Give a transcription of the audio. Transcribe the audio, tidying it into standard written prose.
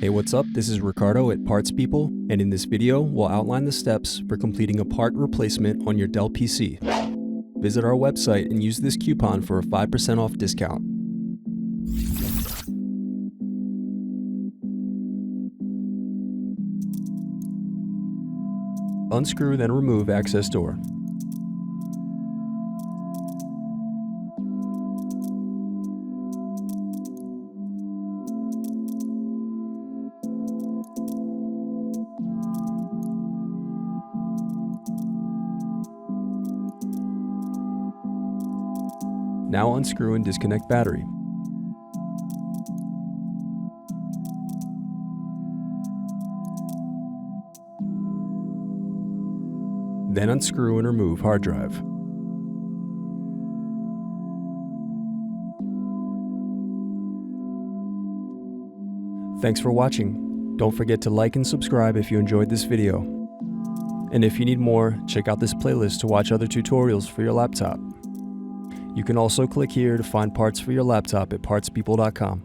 Hey, what's up? This is Ricardo at Parts People, and in this video, we'll outline the steps for completing a part replacement on your Dell PC. Visit our website and use this coupon for a 5% off discount. Unscrew, then remove access door. Now unscrew and disconnect battery. Then unscrew and remove hard drive. Thanks for watching. Don't forget to like and subscribe if you enjoyed this video. And if you need more, check out this playlist to watch other tutorials for your laptop. You can also click here to find parts for your laptop at partspeople.com.